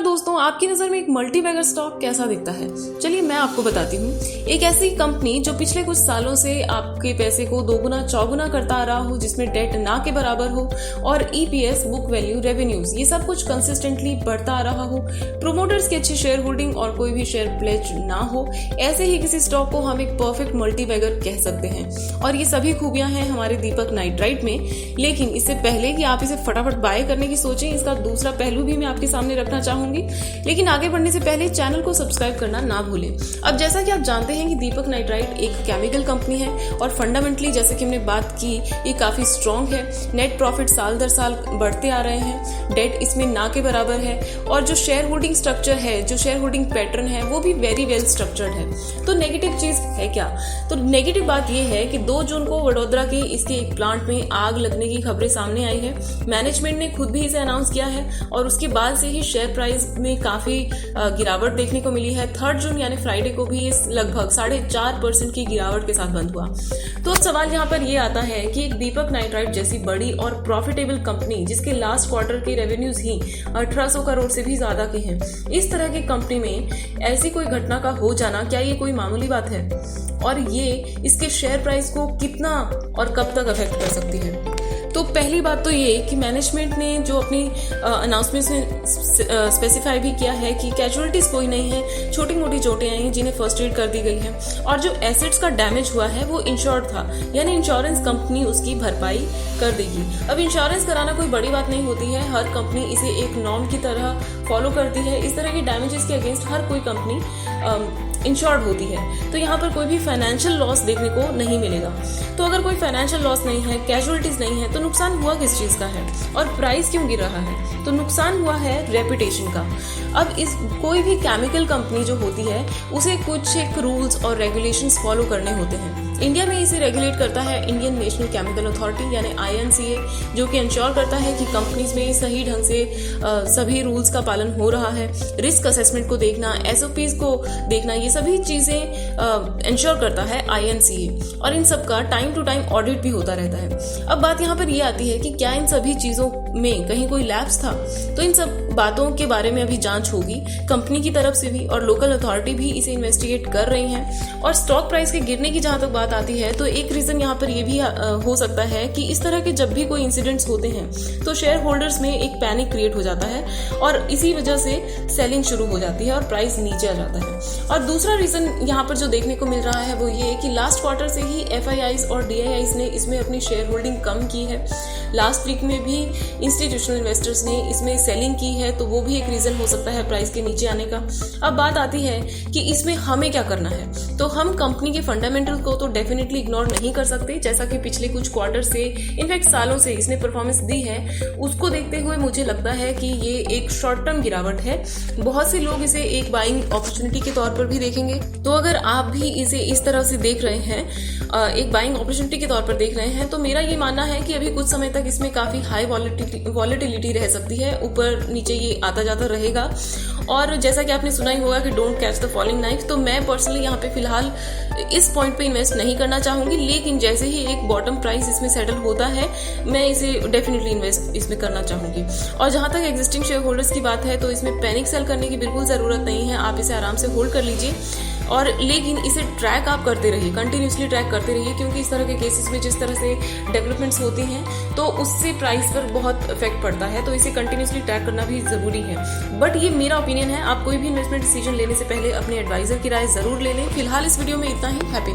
नमस्कार दोस्तों, आपकी नज़र में एक मल्टीबैगर स्टॉक कैसा दिखता है? चलिए मैं आपको बताती हूँ। एक ऐसी कंपनी जो पिछले कुछ सालों से आपके पैसे को दोगुना चौगुना करता आ रहा हो, जिसमें डेट ना के बराबर हो और ईपीएस, बुक वैल्यू, रेवेन्यूज ये सब कुछ कंसिस्टेंटली बढ़ता आ रहा हो, प्रोमोटर्स की अच्छी शेयर होल्डिंग और कोई भी शेयर प्लेज ना हो, ऐसे ही किसी स्टॉक को हम एक परफेक्ट मल्टीबैगर कह सकते हैं। और ये सभी खूबियां हैं हमारे दीपक नाइट्राइट में। लेकिन इससे पहले कि आप इसे फटाफट बाय करने की सोचें, इसका दूसरा पहलू भी मैं आपके सामने रखना चाहूंगी। लेकिन आगे बढ़ने से पहले चैनल को सब्सक्राइब करना ना भूलें। अब जैसा कि आप जानते हैं कि दीपक नाइट्राइट एक केमिकल कंपनी है और फंडामेंटली जैसे कि हमने बात की, ये काफी स्ट्रांग है। नेट प्रॉफिट साल दर साल बढ़ते आ रहे हैं, डेट इसमें ना के बराबर है और जो शेयर होल्डिंग स्ट्रक्चर है, जो शेयर होल्डिंग पैटर्न है, वो भी वेरी वेल स्ट्रक्चर्ड है। तो नेगेटिव चीज है क्या? तो नेगेटिव बात यह है कि 2 जून को वडोदरा के इसके एक प्लांट में आग लगने की खबरें सामने आई है। मैनेजमेंट ने खुद भी इसे अनाउंस किया है और उसके बाद से ही शेयर प्राइस में काफी गिरावट देखने को मिली है। 3 जून यानी फ्राइडे को भी ये लगभग 4.5% की गिरावट के साथ बंद हुआ। तो अब सवाल यहाँ पर ये आता है कि एक दीपक नाइट्राइट जैसी बड़ी और प्रॉफिटेबल कंपनी, जिसके लास्ट क्वार्टर के रेवेन्यूज ही 1800 करोड़ से भी ज्यादा के हैं, इस तरह की कंपनी में ऐसी कोई घटना का हो जाना, क्या ये कोई मामूली बात है? और ये इसके शेयर प्राइस को कितना और कब तक अफेक्ट कर सकती है? तो पहली बात तो ये कि मैनेजमेंट ने जो अपनी अनाउंसमेंट में स्पेसिफाई भी किया है कि कैजुअलिटीज कोई नहीं है, छोटी मोटी चोटें आई हैं जिन्हें फर्स्ट एड कर दी गई है और जो एसेट्स का डैमेज हुआ है वो इंश्योर्ड था, यानी इंश्योरेंस कंपनी उसकी भरपाई कर देगी। अब इंश्योरेंस कराना कोई बड़ी बात नहीं होती है, हर कंपनी इसे एक नॉर्म की तरह फॉलो करती है। इस तरह के डैमेजेस के अगेंस्ट हर कोई कंपनी इंश्योर्ड होती है। तो यहाँ पर कोई भी फाइनेंशियल लॉस देखने को नहीं मिलेगा। तो अगर कोई फाइनेंशियल लॉस नहीं है, कैजुअलिटीज नहीं है, तो नुकसान हुआ किस चीज का है और प्राइस क्यों गिर रहा है? तो नुकसान हुआ है रेपुटेशन का। अब इस कोई भी केमिकल कंपनी जो होती है उसे कुछ एक रूल्स और रेगुलेशंस फॉलो करने होते हैं। इंडिया में इसे रेगुलेट करता है इंडियन नेशनल केमिकल अथॉरिटी यानी INCA, जो कि इंश्योर करता है कि कंपनीज में सही ढंग से सभी रूल्स का पालन हो रहा है। रिस्क असेसमेंट को देखना, SOPs को देखना, ये सभी चीजें इंश्योर करता है INCA और इन सब का टाइम टू टाइम ऑडिट भी होता रहता है। अब बात यहाँ पर ये आती है कि क्या इन सभी चीजों में कहीं कोई लैप्स था? तो इन सब बातों के बारे में अभी जांच होगी कंपनी की तरफ से भी और लोकल अथॉरिटी भी इसे इन्वेस्टिगेट कर रही हैं। और स्टॉक प्राइस के गिरने की जहां तक बात आती है तो एक रीजन यहाँ पर यह भी हो सकता है कि इस तरह के जब भी कोई इंसिडेंट्स होते हैं तो शेयर होल्डर्स में एक पैनिक क्रिएट हो जाता है और इसी वजह से सेलिंग शुरू हो जाती है और प्राइस नीचे आ जाता है। और दूसरा रीजन यहाँ पर जो देखने को मिल रहा है वो ये कि लास्ट क्वार्टर से ही FIIs और DIIs ने इसमें अपनी शेयर होल्डिंग कम की है। लास्ट वीक में भी इंस्टीट्यूशनल इन्वेस्टर्स ने इसमें सेलिंग की है, तो वो भी एक रीजन हो सकता है प्राइस के नीचे आने का। अब बात आती है कि इसमें हमें क्या करना है। तो हम कंपनी के फंडामेंटल को तो डेफिनेटली इग्नोर नहीं कर सकते, जैसा कि पिछले कुछ क्वार्टर से, इनफैक्ट सालों से इसने परफॉर्मेंस दी है। उसको देखते हुए मुझे लगता है कि ये एक शॉर्ट टर्म गिरावट है। बहुत से लोग इसे एक बाइंग अपॉर्चुनिटी के तौर पर भी देखेंगे। तो अगर आप भी इसे इस तरह से देख रहे हैं, एक बाइंग अपॉर्चुनिटी के तौर पर देख रहे हैं, तो मेरा ये मानना है कि अभी कुछ समय तक इसमें काफी हाई वॉलेटिलिटी रह सकती है, ऊपर नीचे ये आता जाता रहेगा। और जैसा कि आपने सुना ही होगा कि don't catch the falling knife, तो मैं पर्सनली यहाँ पे फिलहाल इस पॉइंट पे इन्वेस्ट नहीं करना चाहूंगी। लेकिन जैसे ही एक बॉटम प्राइस इसमें सेटल होता है, मैं इसे डेफिनेटली इन्वेस्ट इसमें करना चाहूंगी। और जहां तक एग्जिस्टिंग शेयर होल्डर्स की बात है तो इसमें पैनिक सेल करने की बिल्कुल जरूरत नहीं है, आप इसे आराम से होल्ड कर लीजिए। और लेकिन इसे ट्रैक आप करते रहिए, कंटिन्यूसली ट्रैक करते रहिए, क्योंकि इस तरह के केसेस में जिस तरह से डेवलपमेंट्स होती हैं तो उससे प्राइस पर बहुत इफेक्ट पड़ता है। तो इसे कंटिन्यूसली ट्रैक करना भी जरूरी है। बट ये मेरा ओपिनियन है, आप कोई भी इन्वेस्टमेंट डिसीजन लेने से पहले अपने एडवाइजर की राय जरूर ले लें। फिलहाल इस वीडियो में इतना ही। हैप्पी